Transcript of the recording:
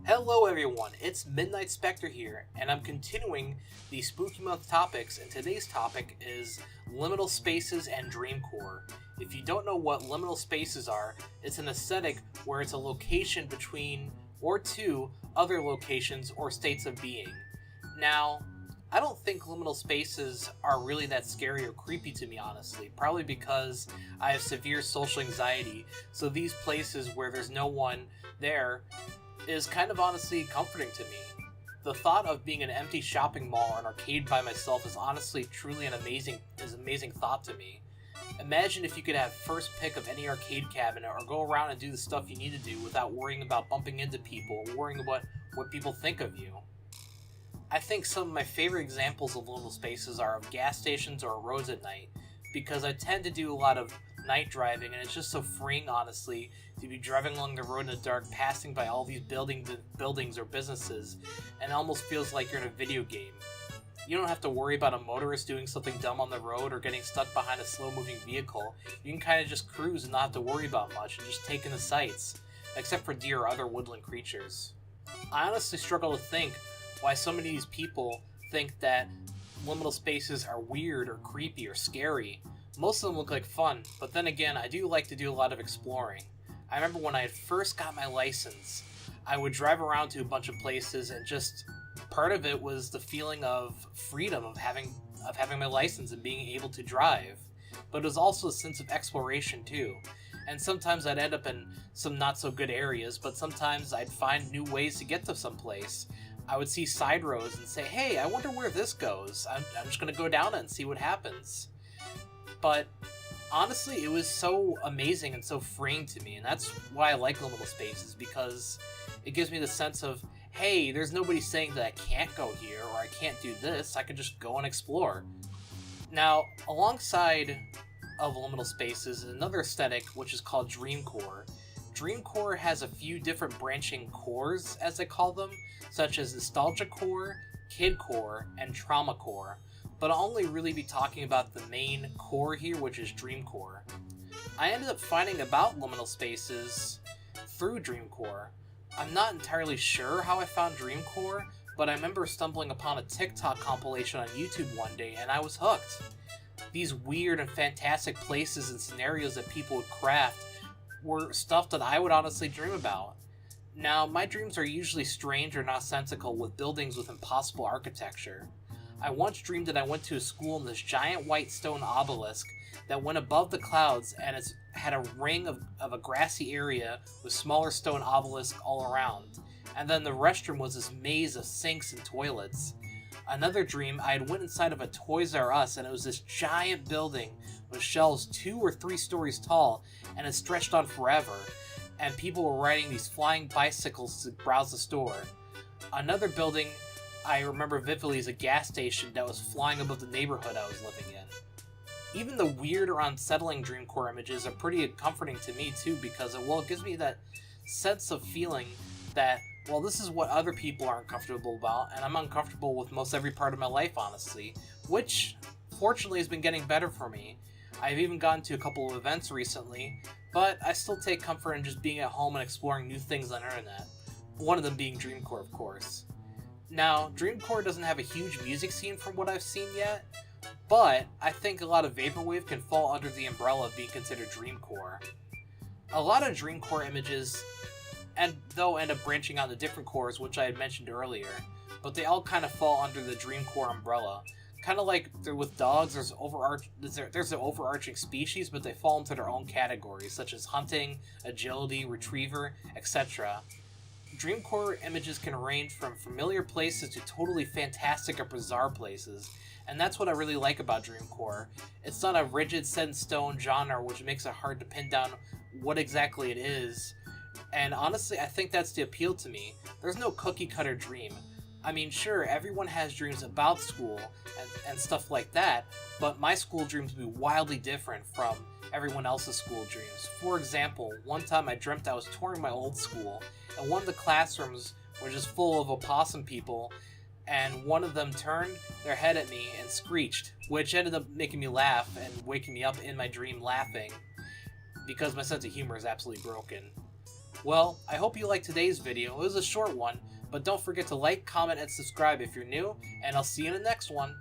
Hello everyone, it's Midnight Specter here, and I'm continuing the Spooky Month topics, and today's topic is liminal spaces and Dreamcore. If you don't know what liminal spaces are, it's an aesthetic where it's a location between or two other locations or states of being. Now, I don't think liminal spaces are really that scary or creepy to me, honestly, probably because I have severe social anxiety, so these places where there's no one there is kind of honestly comforting to me. The thought of being an empty shopping mall or an arcade by myself is honestly truly an amazing thought to me. Imagine if you could have first pick of any arcade cabinet or go around and do the stuff you need to do without worrying about bumping into people or worrying about what people think of you. I think some of my favorite examples of liminal spaces are of gas stations or roads at night, because I tend to do a lot of night driving, and it's just so freeing, honestly, to be driving along the road in the dark, passing by all these buildings or businesses, and it almost feels like you're in a video game. You don't have to worry about a motorist doing something dumb on the road or getting stuck behind a slow-moving vehicle. You can kind of just cruise and not have to worry about much, and just take in the sights, except for deer or other woodland creatures. I honestly struggle to think why so many of these people think that liminal spaces are weird or creepy or scary. Most of them look like fun, but then again, I do like to do a lot of exploring. I remember when I had first got my license, I would drive around to a bunch of places, and just part of it was the feeling of freedom of having my license and being able to drive. But it was also a sense of exploration too. And sometimes I'd end up in some not so good areas, but sometimes I'd find new ways to get to some place. I would see side roads and say, hey, I wonder where this goes. I'm just going to go down it and see what happens. But honestly, it was so amazing and so freeing to me, and that's why I like liminal spaces, because it gives me the sense of, hey, there's nobody saying that I can't go here or I can't do this. I can just go and explore. Now, alongside of liminal spaces is another aesthetic which is called Dreamcore. Dreamcore has a few different branching cores, as they call them, such as Nostalgia Core, Kid Core, and Trauma Core. But I'll only really be talking about the main core here, which is Dreamcore. I ended up finding about liminal spaces through Dreamcore. I'm not entirely sure how I found Dreamcore, but I remember stumbling upon a TikTok compilation on YouTube one day, and I was hooked. These weird and fantastic places and scenarios that people would craft were stuff that I would honestly dream about. Now, my dreams are usually strange or nonsensical, with buildings with impossible architecture. I once dreamed that I went to a school in this giant white stone obelisk that went above the clouds, and it had a ring of a grassy area with smaller stone obelisks all around. And then the restroom was this maze of sinks and toilets. Another dream, I had went inside of a Toys R Us, and it was this giant building with shelves 2 or 3 stories tall, and it stretched on forever, and people were riding these flying bicycles to browse the store. Another building I remember vividly is a gas station that was flying above the neighborhood I was living in. Even the weird or unsettling Dreamcore images are pretty comforting to me too, because it gives me that sense of feeling that, well, this is what other people are uncomfortable about, and I'm uncomfortable with most every part of my life, honestly, which fortunately has been getting better for me. I've even gotten to a couple of events recently, but I still take comfort in just being at home and exploring new things on the internet. One of them being Dreamcore, of course. Now, Dreamcore doesn't have a huge music scene from what I've seen yet, but I think a lot of Vaporwave can fall under the umbrella of being considered Dreamcore. A lot of Dreamcore images though end up branching out to different cores, which I had mentioned earlier, but they all kind of fall under the Dreamcore umbrella. Kind of like with dogs, there's an overarching species, but they fall into their own categories, such as hunting, agility, retriever, etc. Dreamcore images can range from familiar places to totally fantastic or bizarre places, and that's what I really like about Dreamcore. It's not a rigid set-in-stone genre, which makes it hard to pin down what exactly it is, and honestly, I think that's the appeal to me. There's no cookie-cutter dream. I mean, sure, everyone has dreams about school and stuff like that, but my school dreams would be wildly different from everyone else's school dreams. For example, one time I dreamt I was touring my old school, and one of the classrooms were just full of opossum people, and one of them turned their head at me and screeched, which ended up making me laugh and waking me up in my dream laughing, because my sense of humor is absolutely broken. Well, I hope you liked today's video. It was a short one, but don't forget to like, comment, and subscribe if you're new, and I'll see you in the next one.